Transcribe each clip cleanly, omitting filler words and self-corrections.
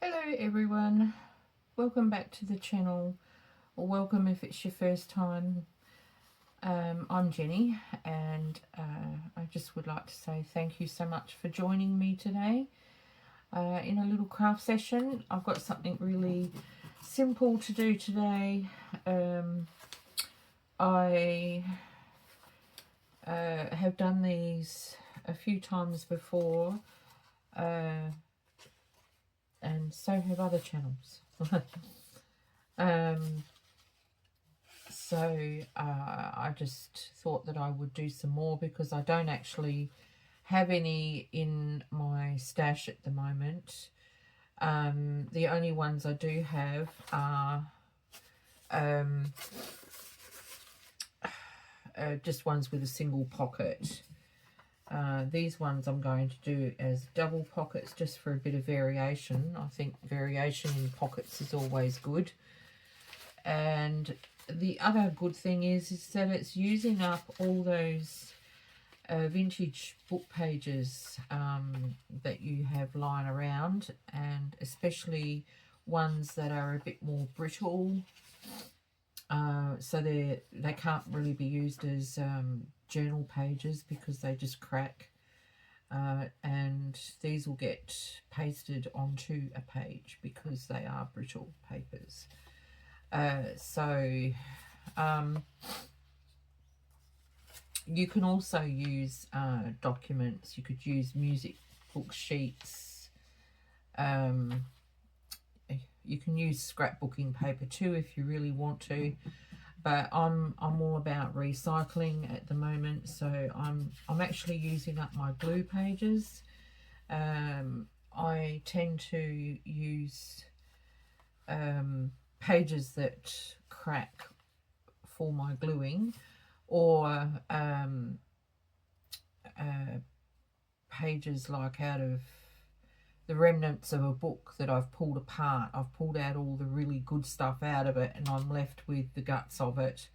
Hello everyone, welcome back to the channel, or welcome if it's your first time. I'm Jenny, and I just would like to say thank you so much for joining me today in a little craft session. I've got something really simple to do today. I have done these a few times before, and so have other channels. So I just thought that I would do some more because I don't actually have any in my stash at the moment. The only ones I do have are just ones with a single pocket. These ones I'm going to do as double pockets just for a bit of variation. I think variation in pockets is always good. And the other good thing is that it's using up all those vintage book pages that you have lying around, and especially ones that are a bit more brittle. So they can't really be used as journal pages because they just crack, and these will get pasted onto a page because they are brittle papers. You can also use documents. You could use music book sheets. You can use scrapbooking paper too if you really want to, but I'm all about recycling at the moment, so I'm actually using up my glue pages. I tend to use pages that crack for my gluing, or pages like out of the remnants of a book that I've pulled apart. I've pulled out all the really good stuff out of it, and I'm left with the guts of it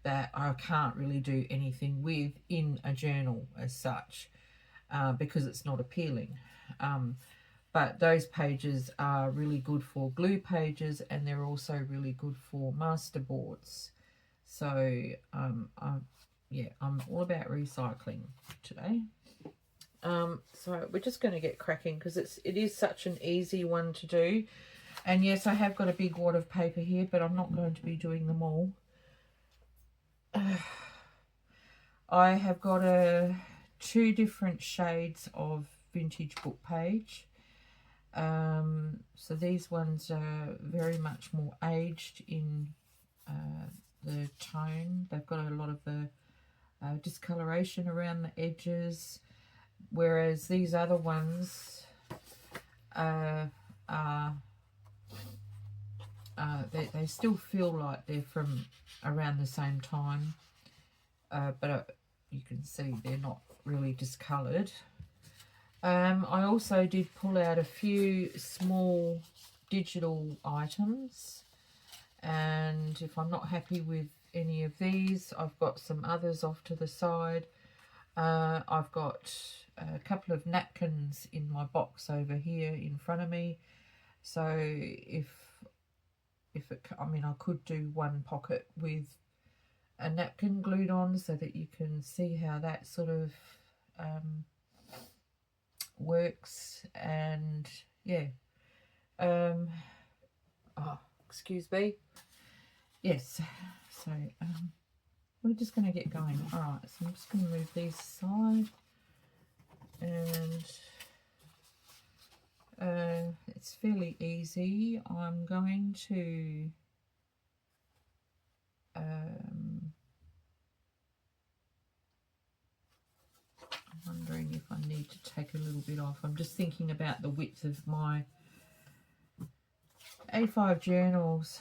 that I can't really do anything with in a journal as such, because it's not appealing. But those pages are really good for glue pages, and they're also really good for masterboards. So I'm all about recycling today. So we're just going to get cracking because it is such an easy one to do. And yes, I have got a big wad of paper here, but I'm not going to be doing them all. I have got two different shades of vintage book page. So these ones are very much more aged in the tone. They've got a lot of the discoloration around the edges, whereas these other ones they still feel like they're from around the same time, but you can see they're not really discoloured. I also did pull out a few small digital items, and if I'm not happy with any of these, I've got some others off to the side. I've got a couple of napkins in my box over here in front of me, so I could do one pocket with a napkin glued on so that you can see how that sort of works. And yeah, excuse me, yes, so we're just going to get going. All right, so I'm just going to move these aside, and it's fairly easy. I'm going to I'm wondering if I need to take a little bit off. I'm just thinking about the width of my A5 journals.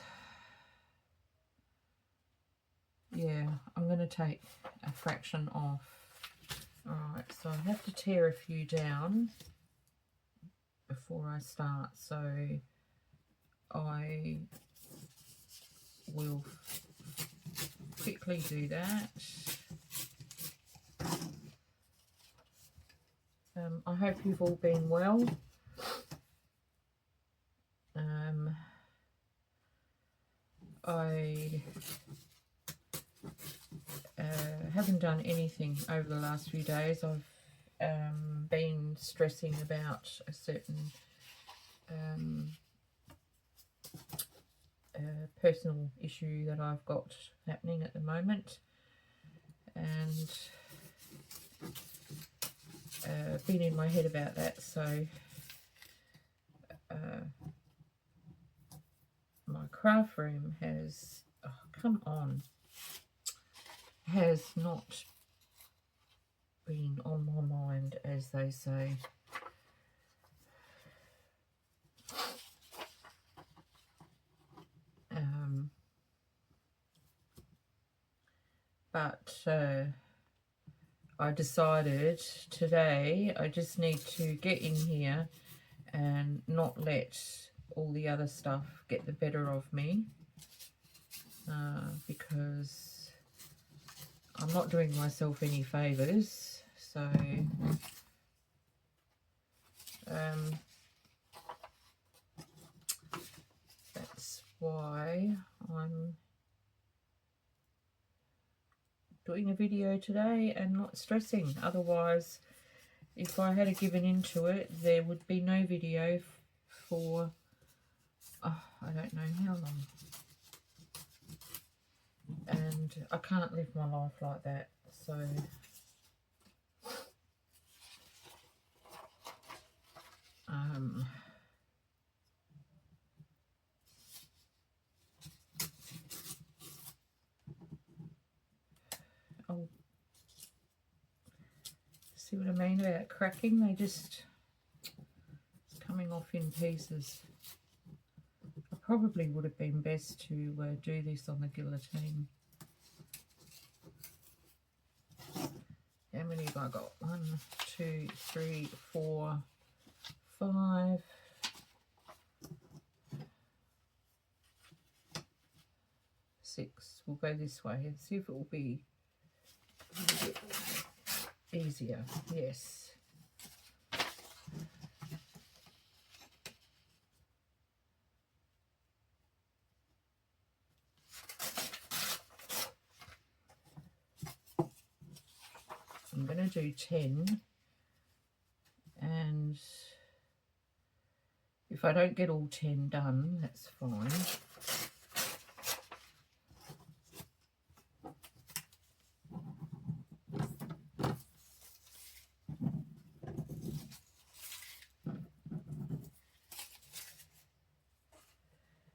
Yeah, I'm going to take a fraction off. Alright, so I have to tear a few down before I start, so I will quickly do that. I hope you've all been well. I haven't done anything over the last few days. I've been stressing about a certain personal issue that I've got happening at the moment, and been in my head about that. So my craft room has, oh, come on, has not been on my mind, as they say. But I decided today I just need to get in here and not let all the other stuff get the better of me, because I'm not doing myself any favours. So that's why I'm doing a video today and not stressing. Otherwise, if I had given into it, there would be no video for, oh, I don't know how long. And I can't live my life like that. So oh, see what I mean about cracking? They just, it's coming off in pieces. I probably would have been best to do this on the guillotine. How many have I got? 1, 2, 3, 4, 5. 6. We'll go this way and see if it will be a little bit easier. Yes. I'm going to do 10, and if I don't get all 10 done, that's fine.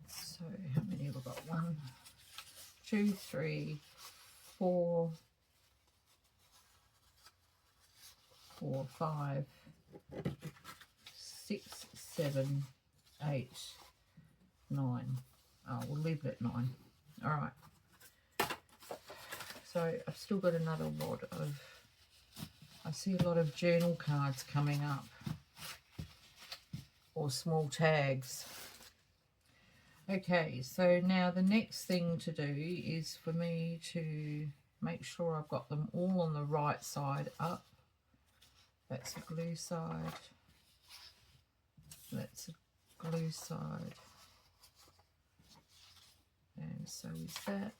So how many have I got? 1, 2, 3, 4, 5, 6, 7, 8, 9. Oh, we'll leave it at 9. All right. So I've still got another wad of, I see a lot of journal cards coming up, or small tags. Okay, so now the next thing to do is for me to make sure I've got them all on the right side up. That's a glue side. That's a glue side. And so is that.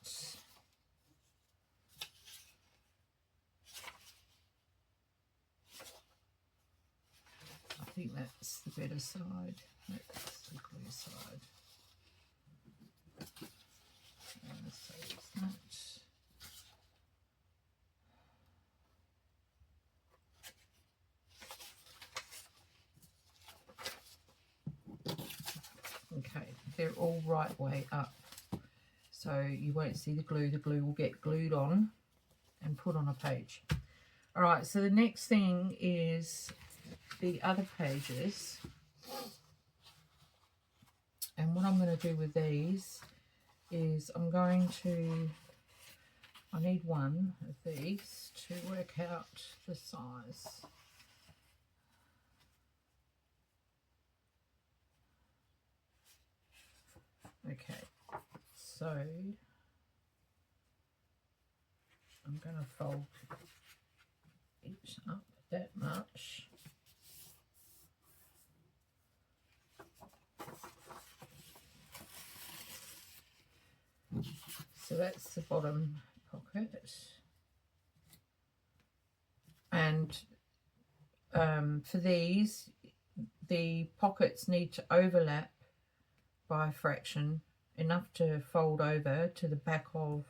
I think that's the better side. That's the glue side. And so is that. Okay, they're all right way up, so you won't see the glue. The glue will get glued on and put on a page. All right, so the next thing is the other pages, and what I'm going to do with these is I'm going to, I need one of these to work out the size. Okay, so I'm going to fold each up that much. that's the bottom pocket. And for these, the pockets need to overlap by a fraction, enough to fold over to the back of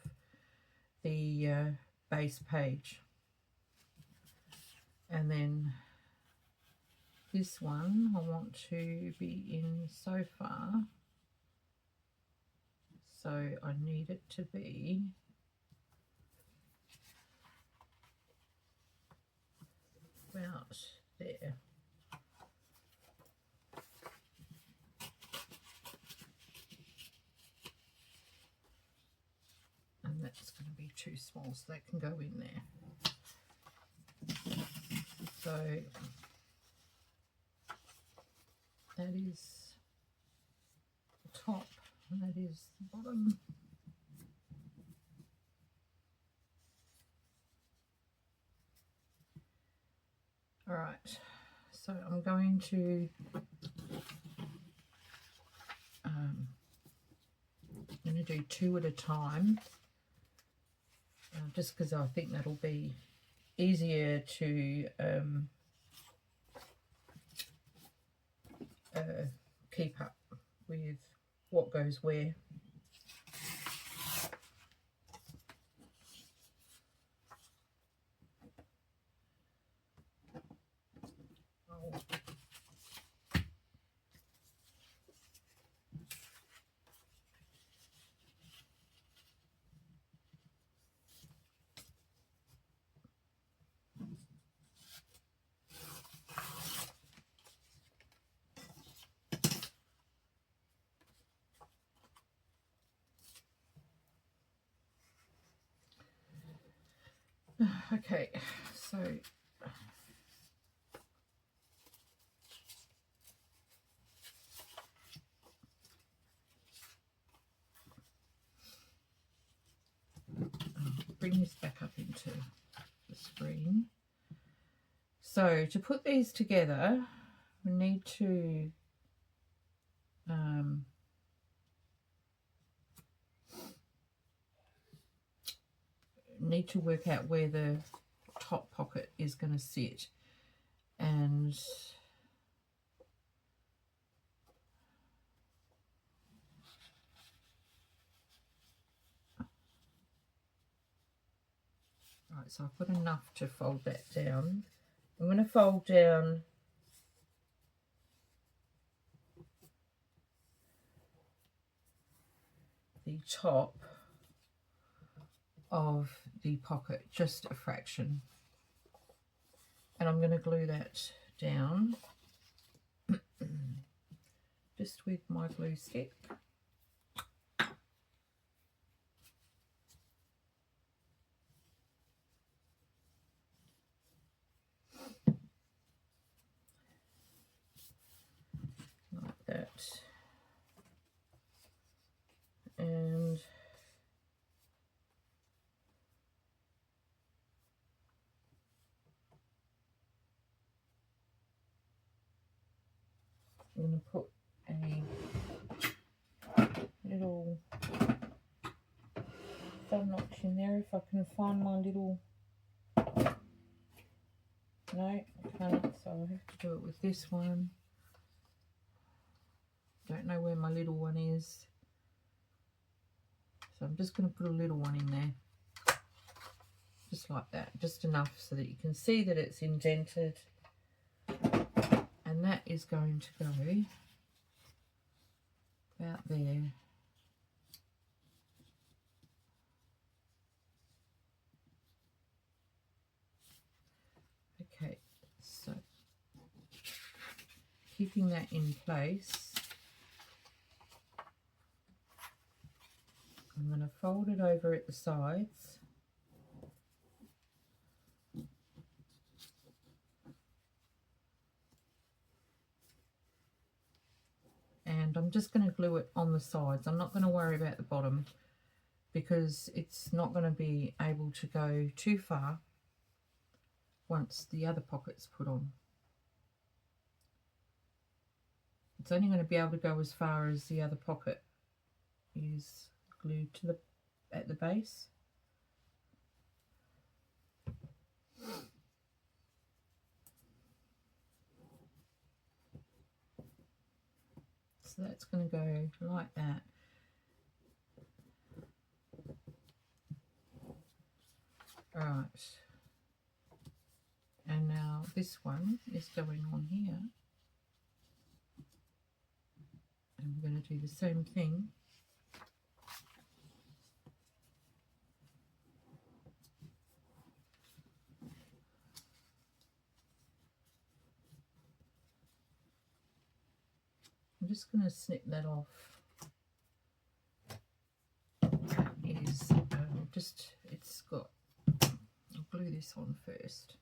the base page. And then this one I want to be in so far, so I need it to be about there. And that's going to be too small, so that can go in there. So that is the top and that is the bottom. All right, so I'm going to do 2 at a time, just because I think that'll be easier to keep up with what goes where. Okay, so bring this back up into the screen. So to put these together, we need to work out where the top pocket is going to sit, and right, so I've got enough to fold that down. I'm going to fold down the top of the pocket just a fraction, and I'm going to glue that down just with my glue stick. Like that. And I'm going to put a little thumb notch in there if I can find my little, no, I can't, so I have to do it with this one. Don't know where my little one is, so I'm just going to put a little one in there, just like that, just enough so that you can see that it's indented, and that is going to go about there. Okay, so keeping that in place, I'm going to fold it over at the sides, and I'm just going to glue it on the sides. I'm not going to worry about the bottom because it's not going to be able to go too far once the other pocket's put on. It's only going to be able to go as far as the other pocket is glued to the at the base. So that's going to go like that. Right. And now this one is going on here. And we're going to do the same thing. I'm just going to snip that off. That is just, it's got, I'll glue this on first.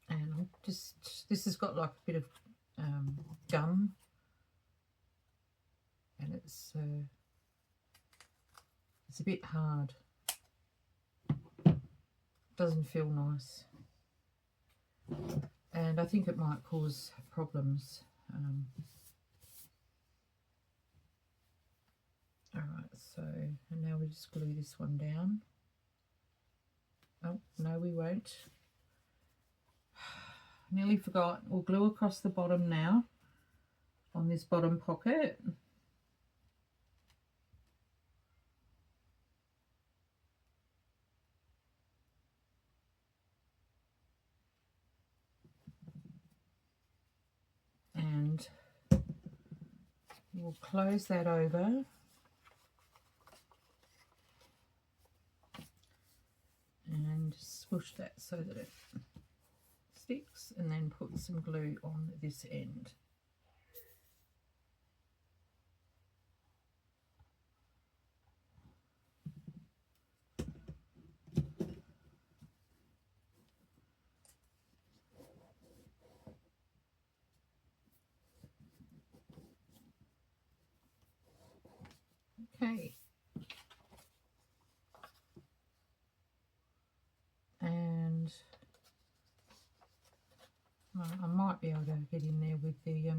And I'm just, this has got like a bit of gum, and it's a bit hard. Doesn't feel nice, and I think it might cause problems. Alright, so, and now we just glue this one down. Oh, no we won't. Nearly forgot. We'll glue across the bottom now on this bottom pocket. And we'll close that over. And swoosh that so that it sticks, and then put some glue on this end. Okay. And I might be able to get in there with the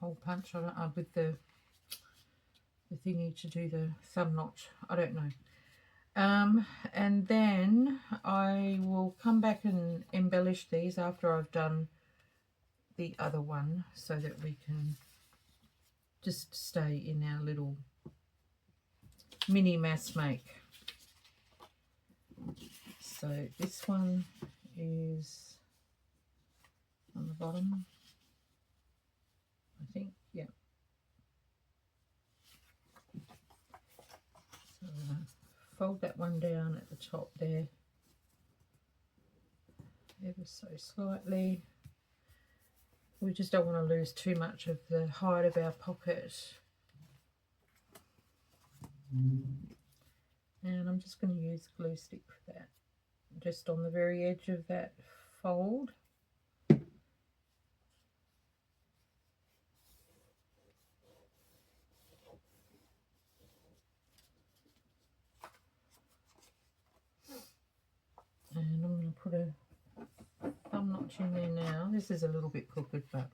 hole punch on it, with the thingy to do the thumb notch. I don't know. And then I will come back and embellish these after I've done the other one, so that we can just stay in our little mini mass make. So this one is on the bottom, I think, yeah. So I'm going to fold that one down at the top there, ever so slightly. We just don't want to lose too much of the height of our pocket. And I'm just going to use glue stick for that, just on the very edge of that fold. And I'm going to put a thumb notch in there now. This is a little bit crooked, but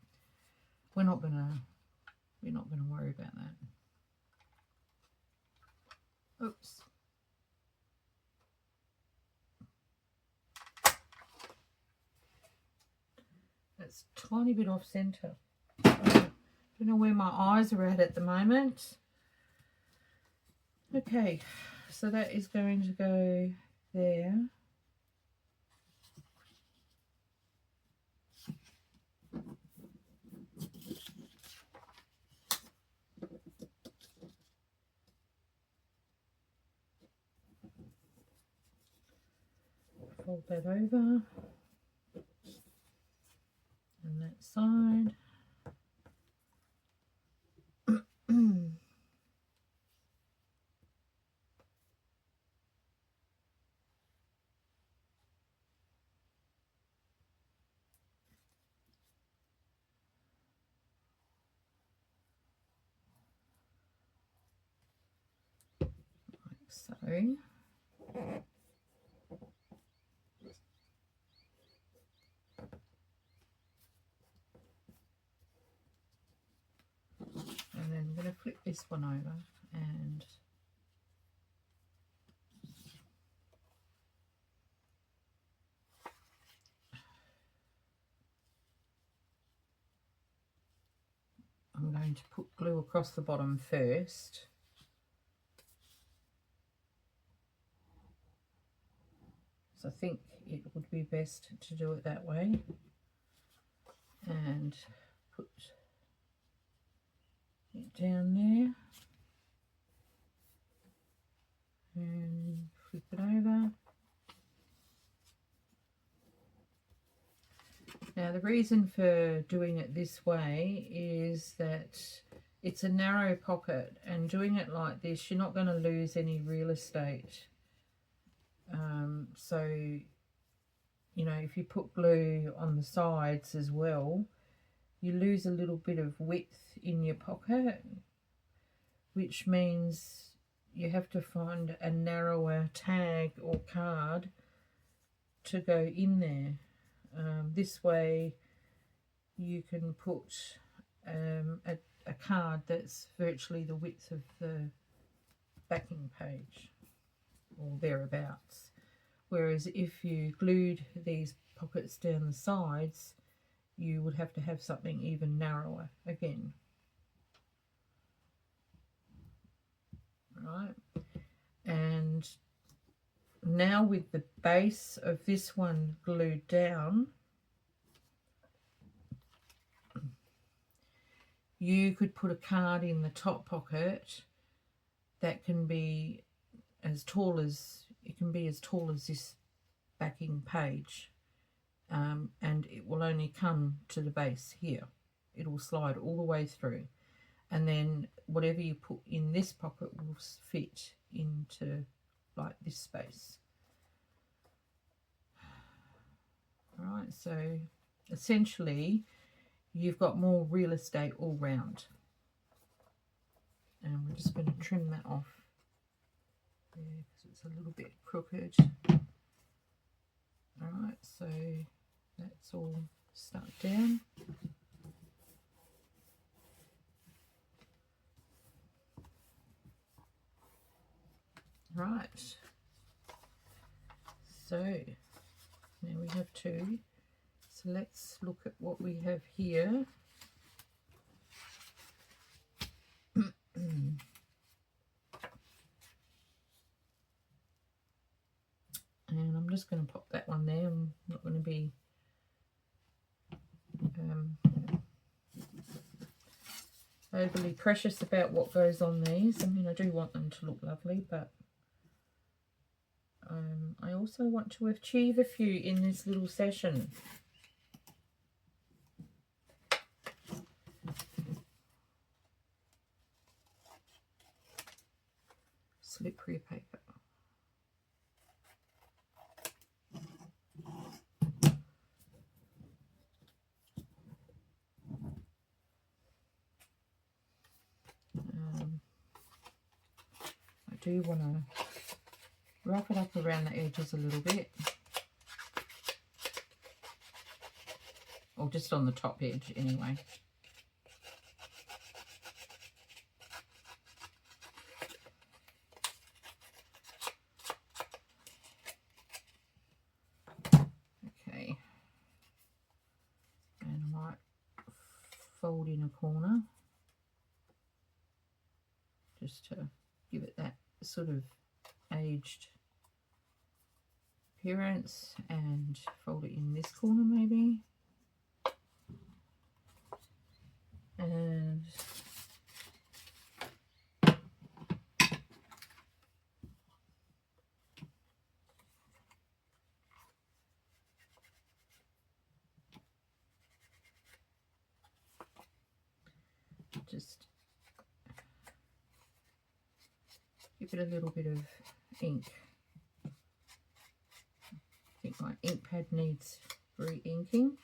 we're not going to worry about that. Oops. That's a tiny bit off centre. I don't know where my eyes are at the moment. Okay, so that is going to go there. Fold that over, and that side. So and then I'm going to flip this one over and I'm going to put glue across the bottom first. So I think it would be best to do it that way. And put it down there. And flip it over. Now the reason for doing it this way is that it's a narrow pocket, and doing it like this you're not going to lose any real estate. So you know, if you put glue on the sides as well, you lose a little bit of width in your pocket, which means you have to find a narrower tag or card to go in there. This way you can put a card that's virtually the width of the backing page or thereabouts. Whereas if you glued these pockets down the sides, you would have to have something even narrower again. Right, and now with the base of this one glued down, you could put a card in the top pocket that can be as tall as, it can be as tall as this backing page, and it will only come to the base here. It will slide all the way through, and then whatever you put in this pocket will fit into like this space. All right, so essentially you've got more real estate all round, and we're just going to trim that off there because it's a little bit crooked. All right, so that's all stuck down. Right, so now we have two. So let's look at what we have here. And I'm just going to pop that one there. I'm not going to be overly precious about what goes on these. I mean, I do want them to look lovely, but I also want to achieve a few in this little session. Slippery paper. I do want to wrap it up around the edges a little bit, or just on the top edge anyway. Okay, and I might fold in a corner just to give it that sort of aged appearance, and fold it in this corner maybe, and just give it a little bit of ink. I think my ink pad needs re-inking.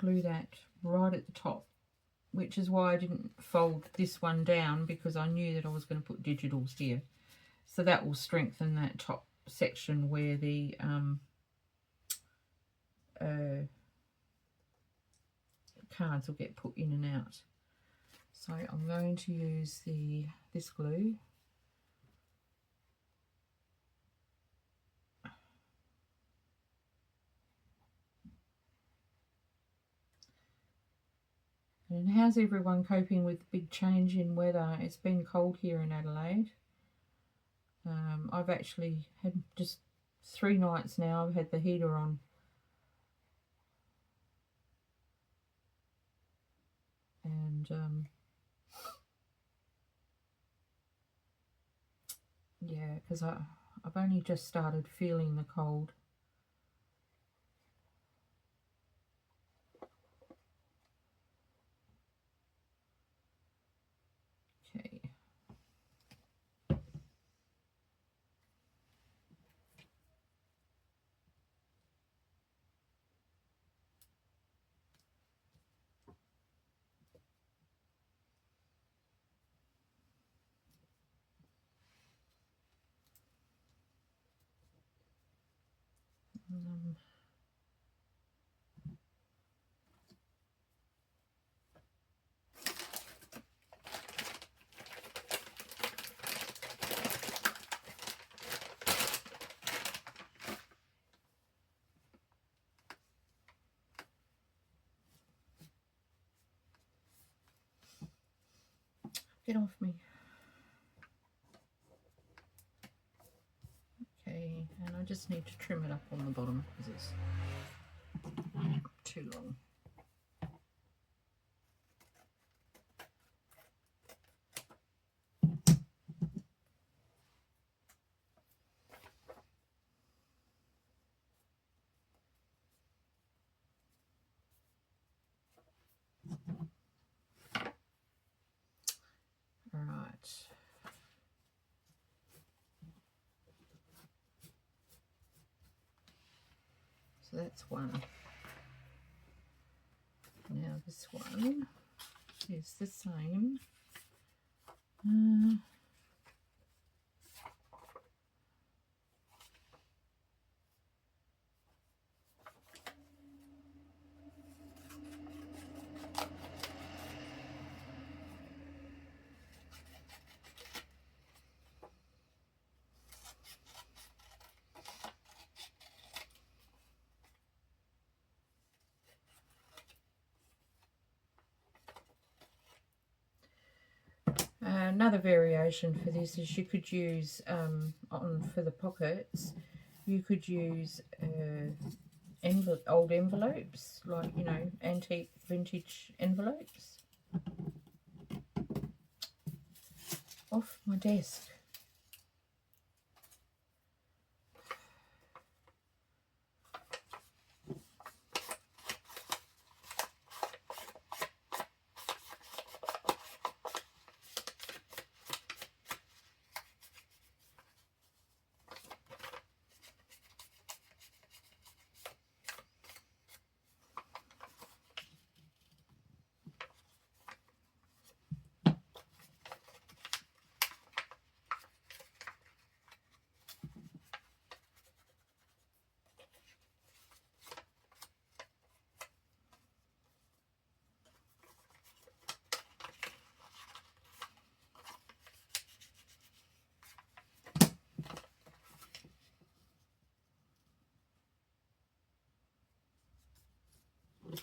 glue that right at the top, which is why I didn't fold this one down, because I knew that I was going to put digitals here. So that will strengthen that top section where the cards will get put in and out. So I'm going to use this glue. And how's everyone coping with the big change in weather? It's been cold here in Adelaide. I've actually had just 3 nights now I've had the heater on. And yeah, because I've only just started feeling the cold. Okay. Get off me. Okay, and I just need to trim it up on the bottom because it's too long. Right. So that's one. Now this one is the same. Another variation for this is you could use for the pockets, you could use old envelopes, like, you know, antique vintage envelopes. Off my desk. Like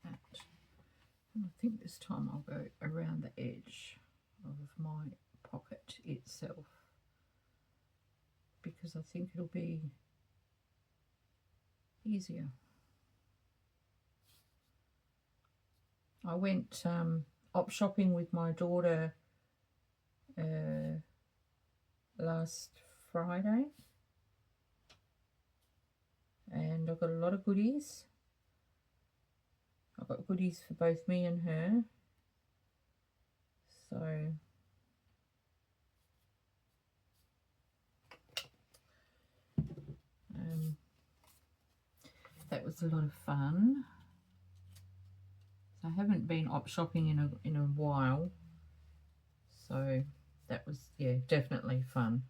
that. And I think this time I'll go around the edge of my pocket itself, because I think it'll be easier. I went op shopping with my daughter last Friday, and I got a lot of goodies. I've got goodies for both me and her. So that was a lot of fun. I haven't been op shopping in a while, so that was, yeah, definitely fun.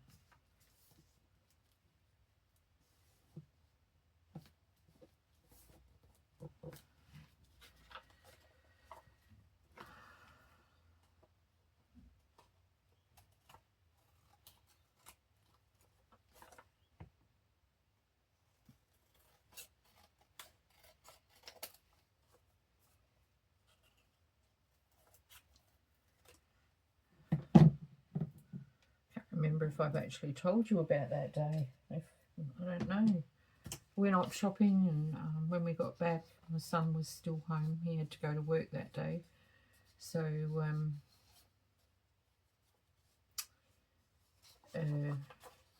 Remember if I've actually told you about that day. I don't know. We went op shopping, and when we got back, my son was still home. He had to go to work that day, so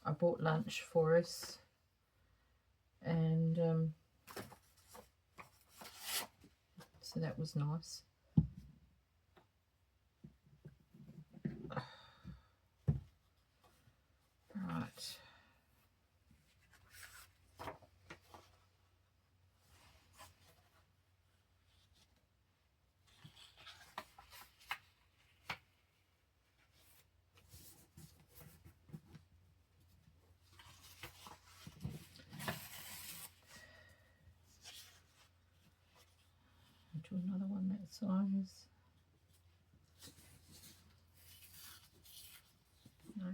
I bought lunch for us, and so that was nice. Right. Do another one that size. No.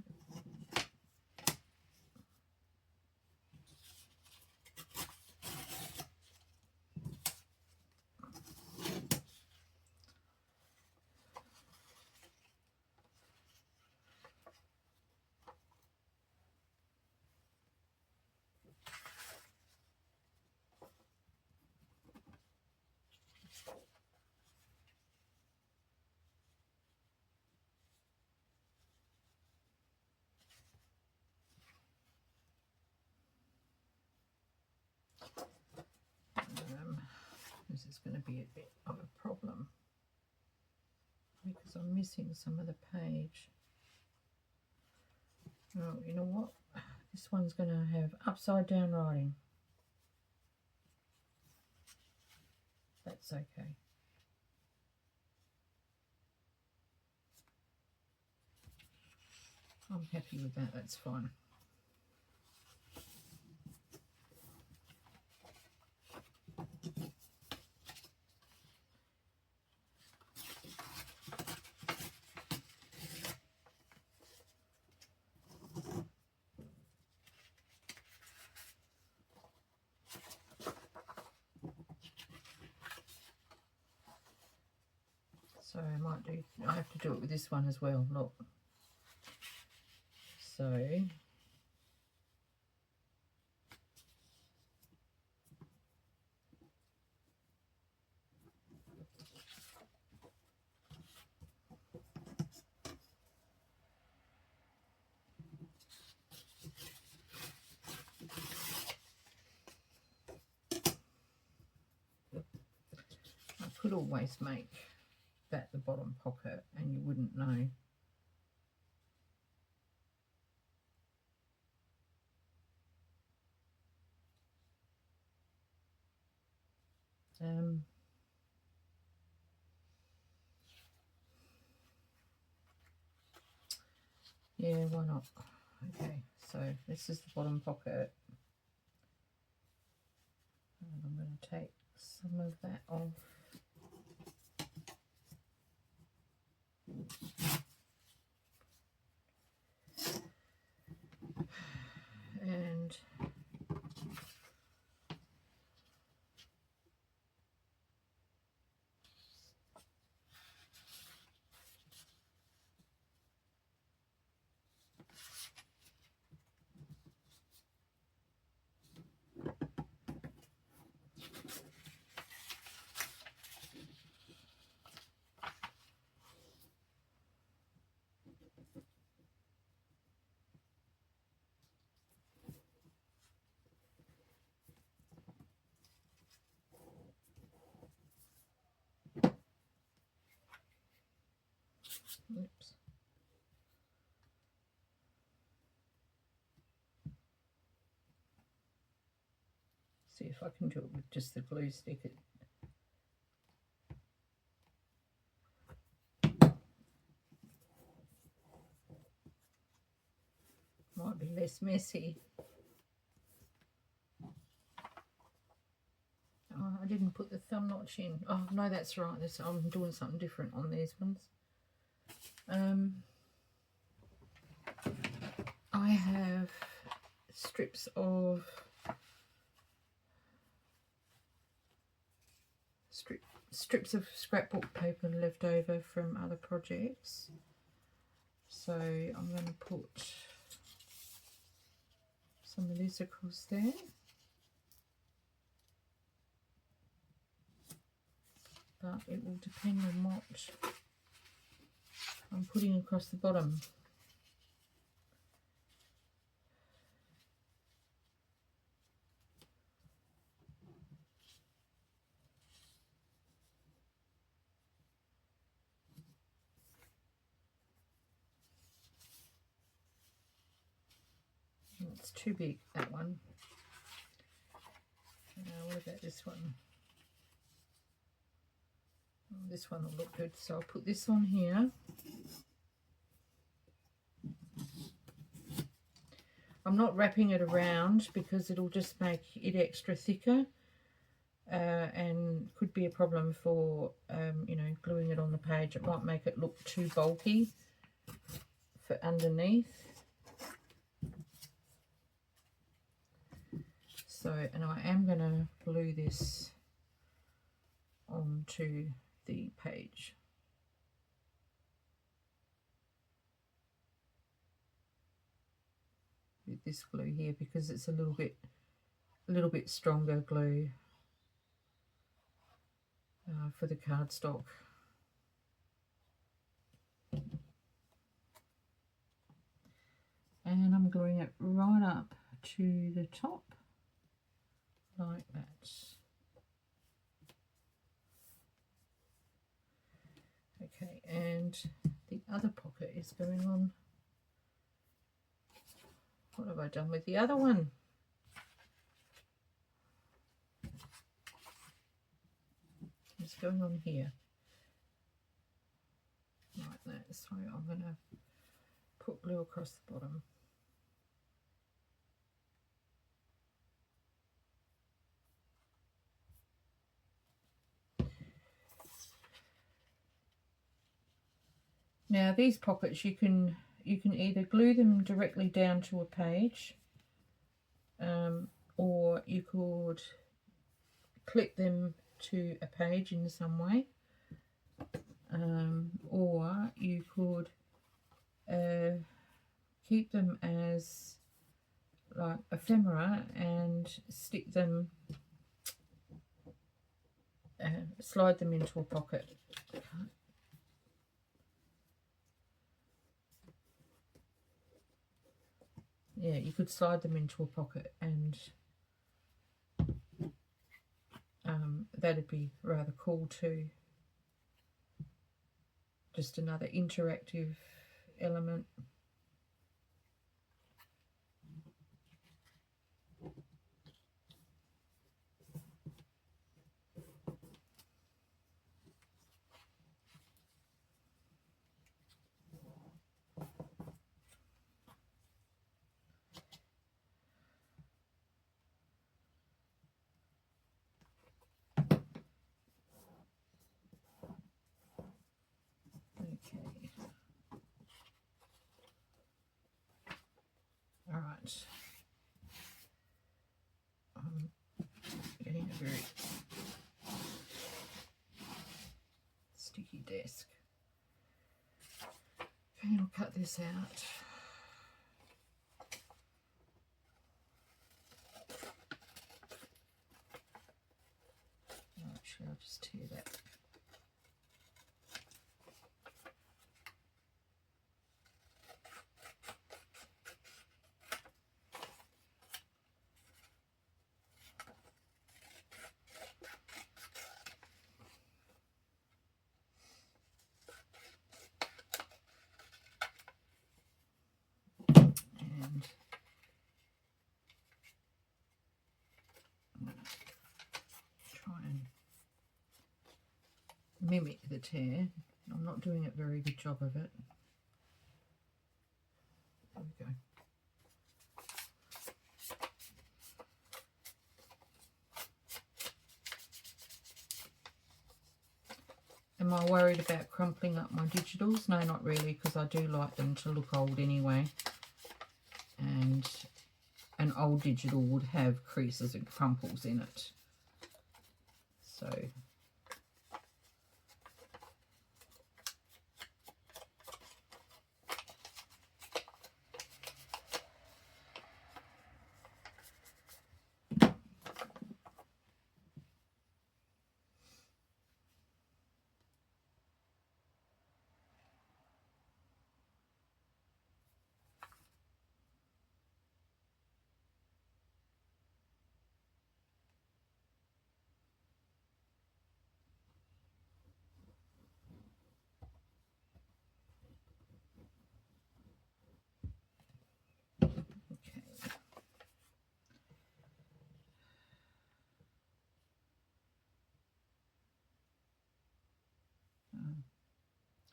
This is going to be a bit of a problem because I'm missing some of the page. Oh, you know what? This one's going to have upside down writing. That's okay. I'm happy with that, that's fine. So I have to do it with this one as well, look. So I could always make that the bottom pocket and you wouldn't know. Yeah, why not? Okay, so this is the bottom pocket. And I'm going to take some of that off. And oops. See if I can do it with just the glue stick. less messy. Oh, I didn't put the thumb notch in. Oh no, that's right. I'm doing something different on these ones. I have strips of scrapbook paper left over from other projects, so I'm going to put some of this across there. But it will depend on what I'm putting across the bottom. It's too big, that one. What about this one? Oh, this one will look good, so I'll put this on here. I'm not wrapping it around because it'll just make it extra thicker, and could be a problem for you know, gluing it on the page. It might make it look too bulky for underneath. So, and I am going to glue this onto the page. With this glue here, because it's a little bit stronger glue for the cardstock. And I'm gluing it right up to the top like that. Okay, and the other pocket is going on. What have I done with the other one? It's going on here. Like that. So I'm going to put glue across the bottom. Now these pockets, you can either glue them directly down to a page, or you could clip them to a page in some way, or you could keep them as like ephemera and stick them, slide them into a pocket. Yeah, you could slide them into a pocket, and that'd be rather cool too. Just another interactive element. Alright, I'm getting a very sticky desk. Okay, I'll cut this out. Actually, I'll just tear that. Mimic the tear. I'm not doing a very good job of it. There we go. Am I worried about crumpling up my digitals? No, not really, because I do like them to look old anyway. And an old digital would have creases and crumples in it. So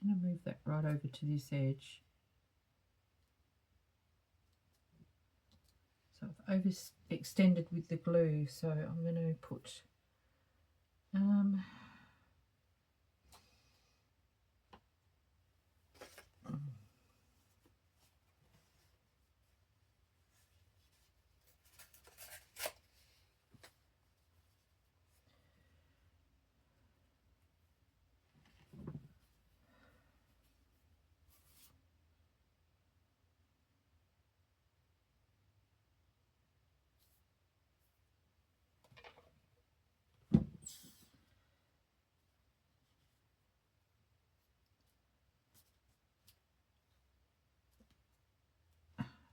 I'm going to move that right over to this edge. So I've overextended with the glue, so I'm going to put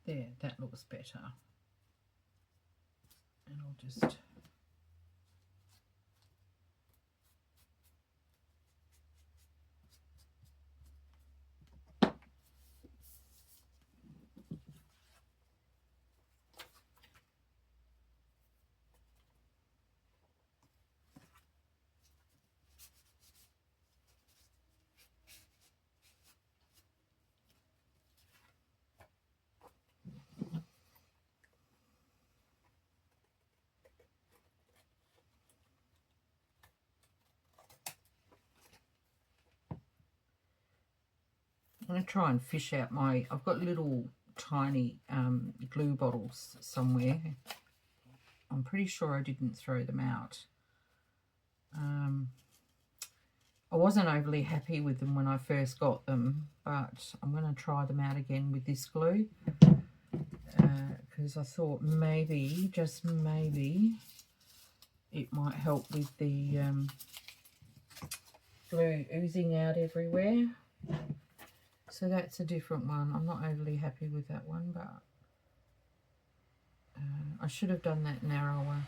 there, that looks better. And I'll just I'm going to try and fish out my, I've got little tiny glue bottles somewhere. I'm pretty sure I didn't throw them out. I wasn't overly happy with them when I first got them, but I'm going to try them out again with this glue. Because I thought maybe, just maybe, it might help with the glue oozing out everywhere. So that's a different one. I'm not overly happy with that one, but I should have done that narrower.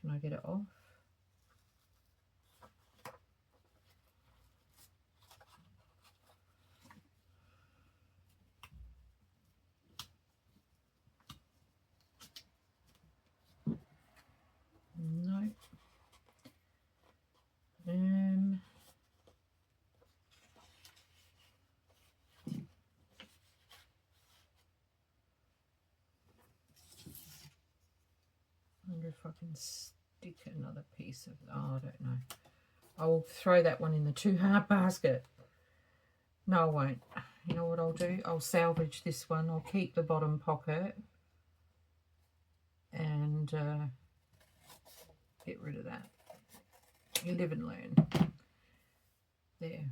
Can I get it off? No. I wonder if I can stick another piece of, oh, I don't know. I'll throw that one in the too hard basket. No, I won't. You know what I'll do? I'll salvage this one. I'll keep the bottom pocket and get rid of that. You live and learn. There.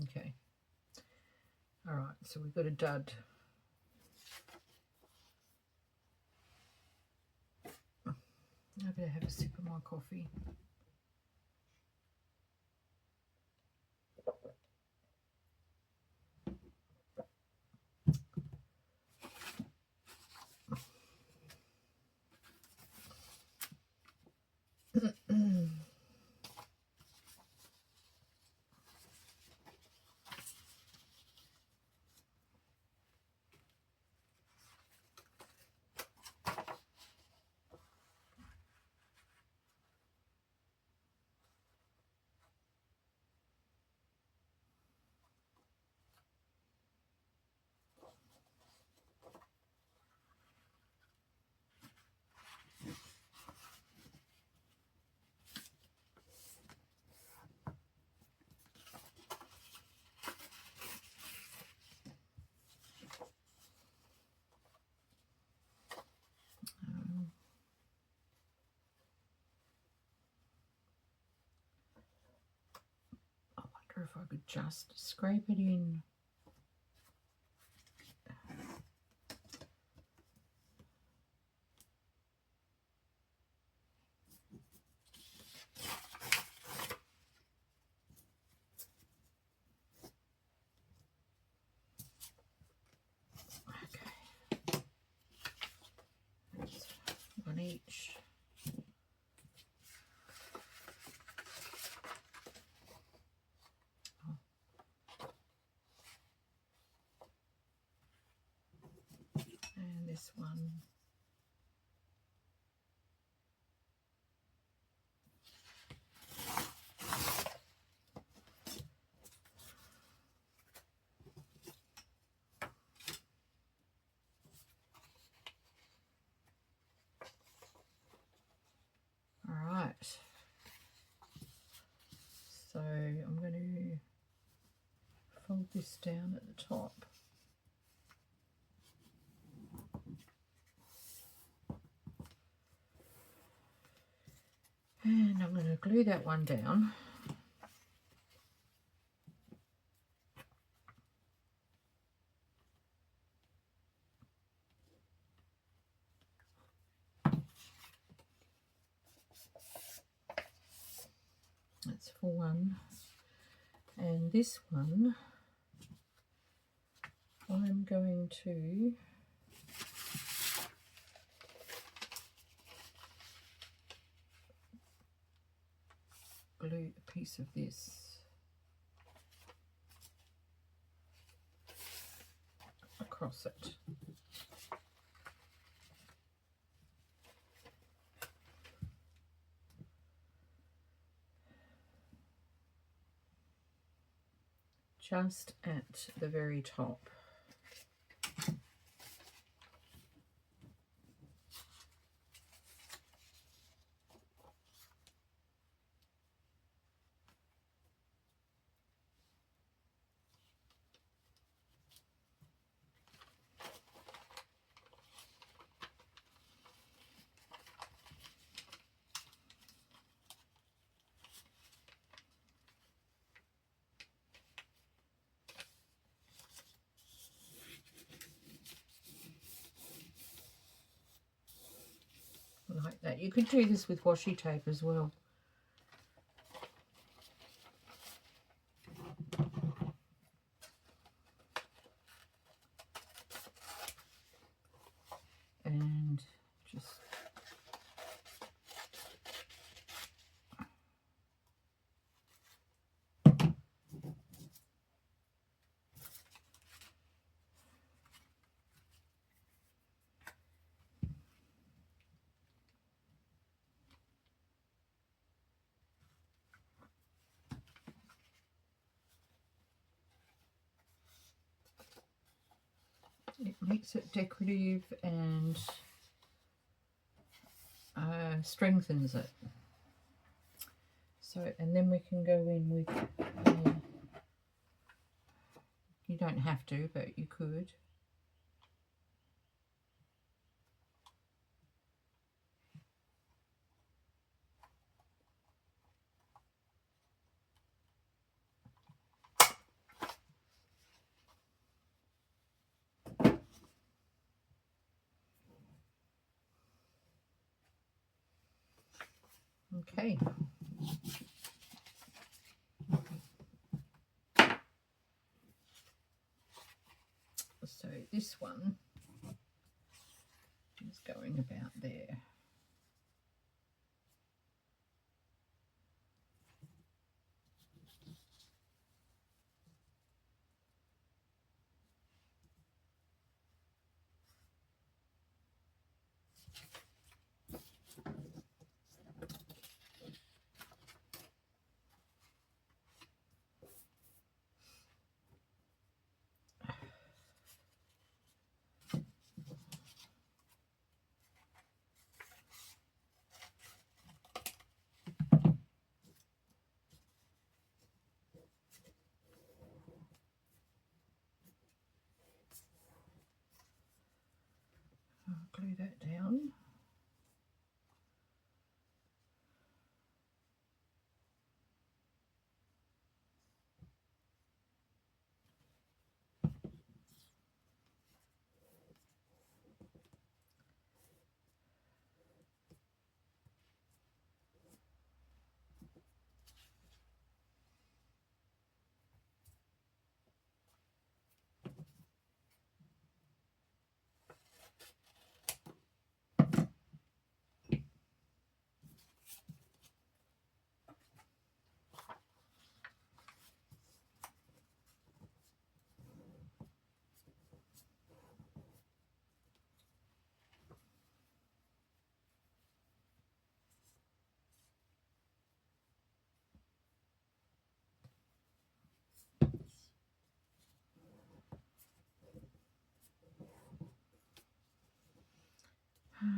Okay. All right, so we've got a dud. I better have a sip of my coffee. if I could just scrape it in. Okay. That's one each. And this one. All right. So I'm going to fold this down at the top. And I'm going to glue that one down. That's for one. And this one, I'm going to glue a piece of this across it. Just at the very top. Like that. You could do this with washi tape as well. And just it makes it decorative and strengthens it. So, and then we can go in with, you don't have to, but you could. Okay. So this one is going about there.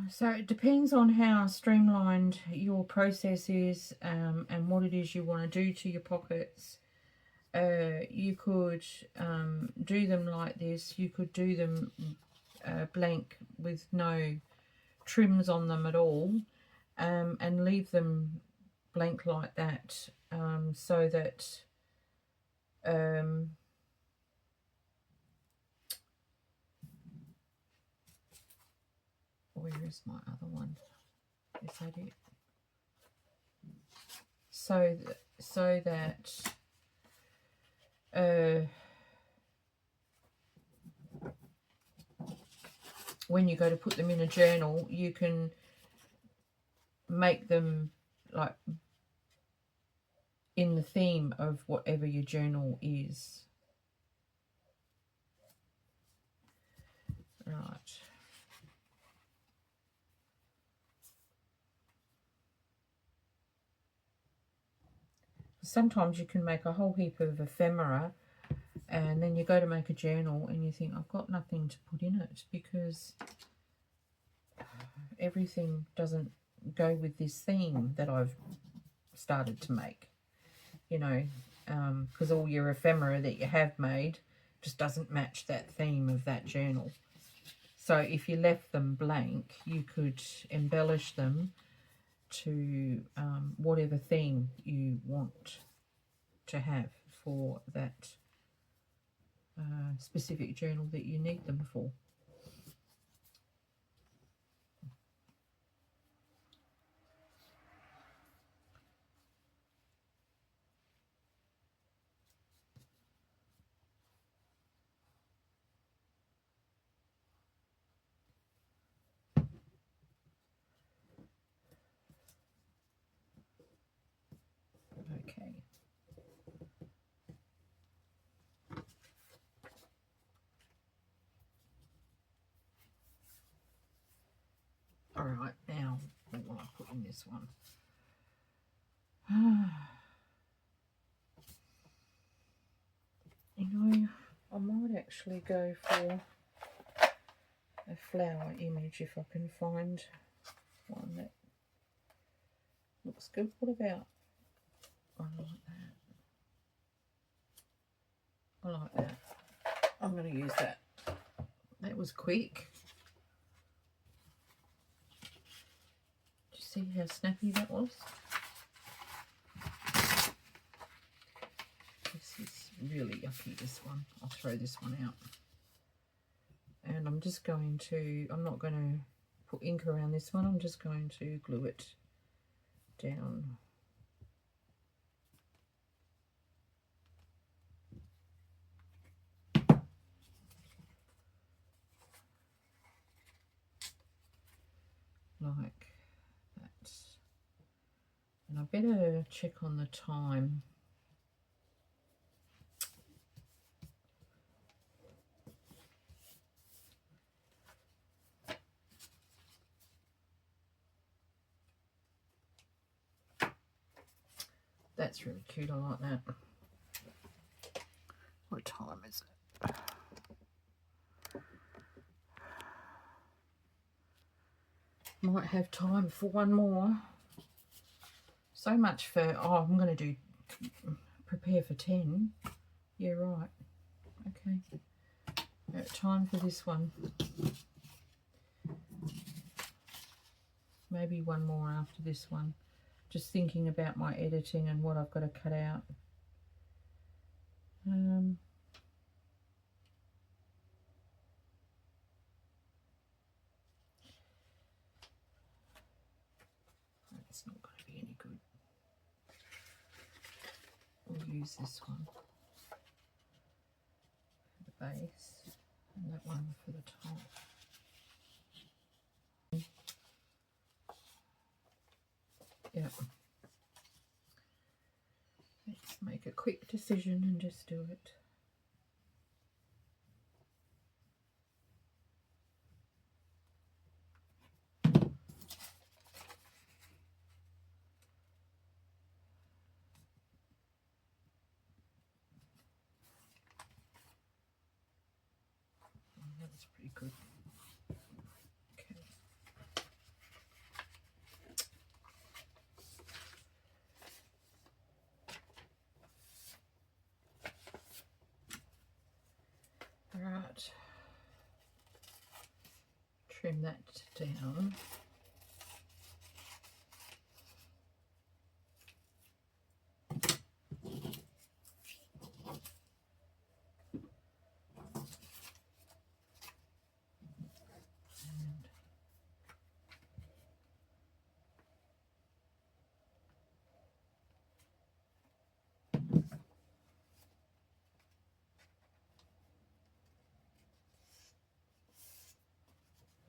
So it depends on how streamlined your process is, and what it is you want to do to your pockets. You could do them like this. You could do them blank with no trims on them at all, and leave them blank like that, so that where is my other one? Is that it? So that when you go to put them in a journal, you can make them like in the theme of whatever your journal is. Right. Sometimes you can make a whole heap of ephemera, and then you go to make a journal and you think, I've got nothing to put in it because everything doesn't go with this theme that I've started to make, you know, because all your ephemera that you have made just doesn't match that theme of that journal. So if you left them blank, you could embellish them to whatever theme you want to have for that specific journal that you need them for. Okay. All right, now what will I put in this one? You know, I might actually go for a flower image if I can find one that looks good. What about, I like that. I like that. I'm going to use that. That was quick. Did you see how snappy that was? This is really yucky, this one. I'll throw this one out. And I'm just going to, I'm not going to put ink around this one. I'm just going to glue it down. Like that. And I better check on the time. That's really cute. I like that. What time is it? Might have time for one more. So much for, oh, I'm going to do prepare for 10. Yeah, right. Okay. Time for this one. Maybe one more after this one. Just thinking about my editing and what I've got to cut out. It's not going to be any good. We'll use this one for the base and that one for the top. Yeah. Let's make a quick decision and just do it. That's pretty good. Okay. trim that down.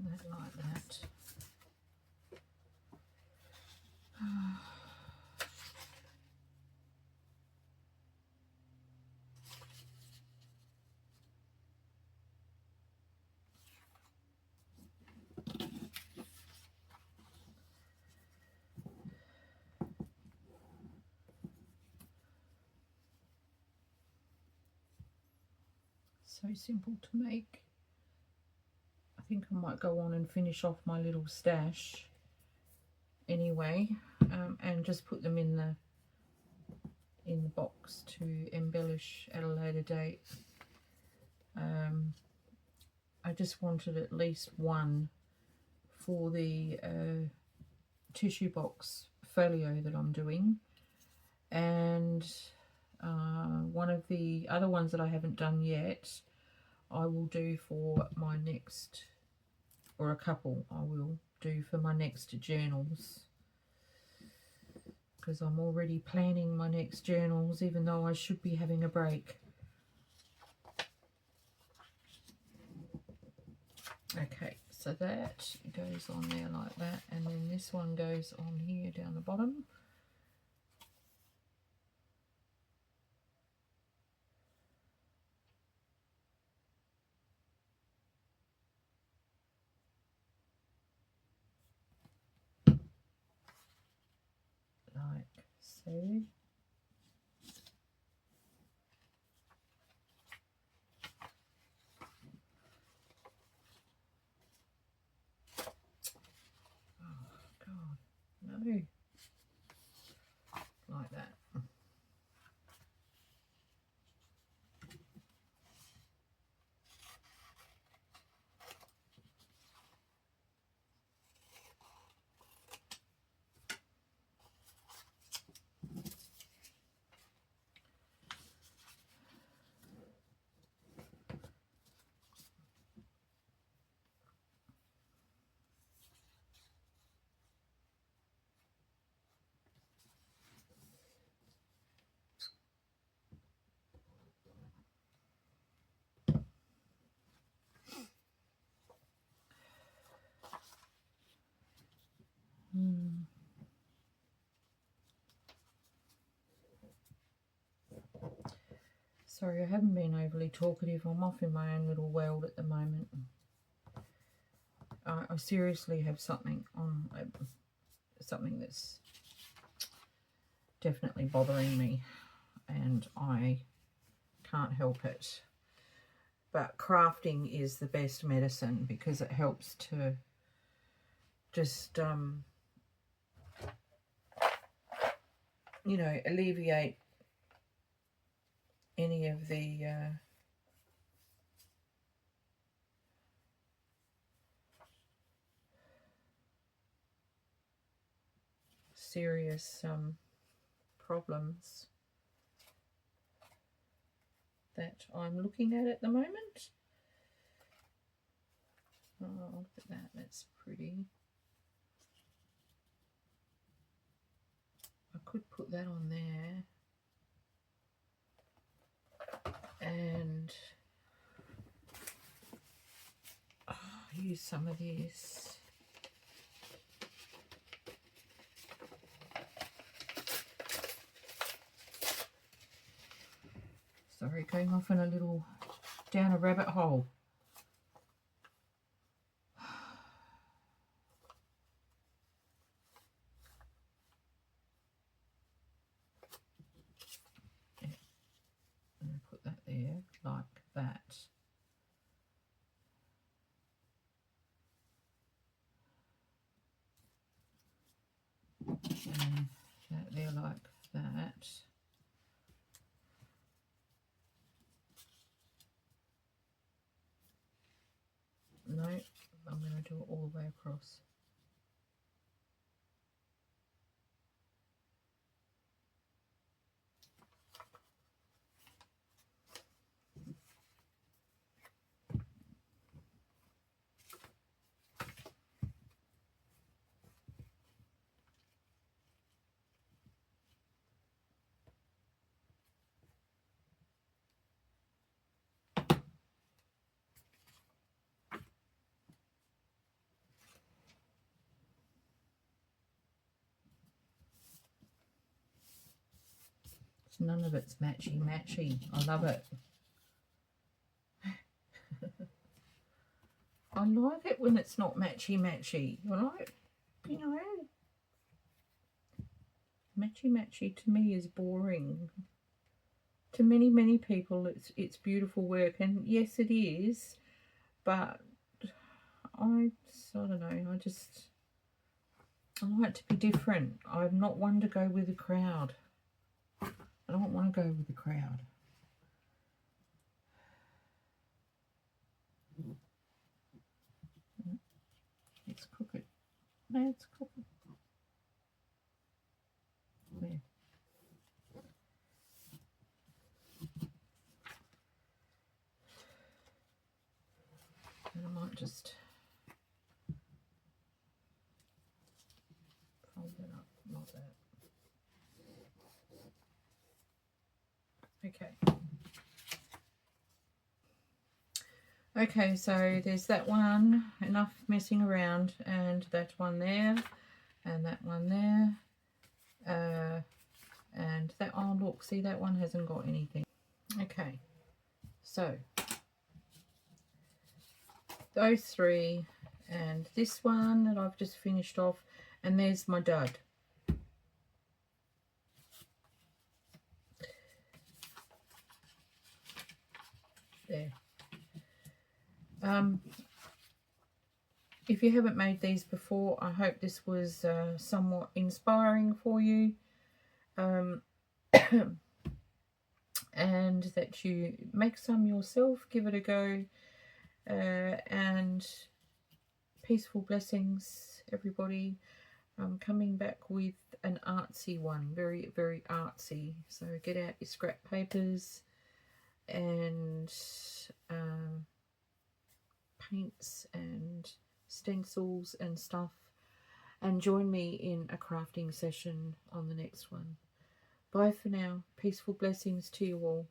That like that. So simple to make. I think I might go on and finish off my little stash anyway, and just put them in the box to embellish at a later date. I just wanted at least one for the tissue box folio that I'm doing, and one of the other ones that I haven't done yet I will do for my next, or a couple I will do for my next journals, because I'm already planning my next journals even though I should be having a break. Okay, so that goes on there like that, and then this one goes on here down the bottom. Like so. No, like that. Sorry, I haven't been overly talkative. I'm off in my own little world at the moment. I seriously have something on, something that's definitely bothering me, and I can't help it. But crafting is the best medicine because it helps to just, you know, alleviate any of the serious problems that I'm looking at the moment. Oh, look at that, that's pretty. I could put that on there and use some of this. Sorry, going off in a little, down a rabbit hole. Yeah. And put that there like that. And that there like that. None of it's matchy. I love it. I like it when it's not matchy. I like, you know, matchy to me is boring. To many people it's beautiful work, and yes it is, but I don't know, I like to be different. I'm not one to go with the crowd. I don't want to go with the crowd. It's crooked. No, it's crooked. There. And I might just fold it up like that. Okay. Okay, so there's that one, enough messing around, and that one there, and that one there, and that, oh look, see that one hasn't got anything. Okay, so those three, and this one that I've just finished off, and there's my dud. There. If you haven't made these before, I hope this was somewhat inspiring for you, and that you make some yourself, give it a go, and peaceful blessings, everybody. I'm coming back with an artsy one, very artsy, so get out your scrap papers and paints and stencils and stuff, and join me in a crafting session on the next one. Bye for now. Peaceful blessings to you all.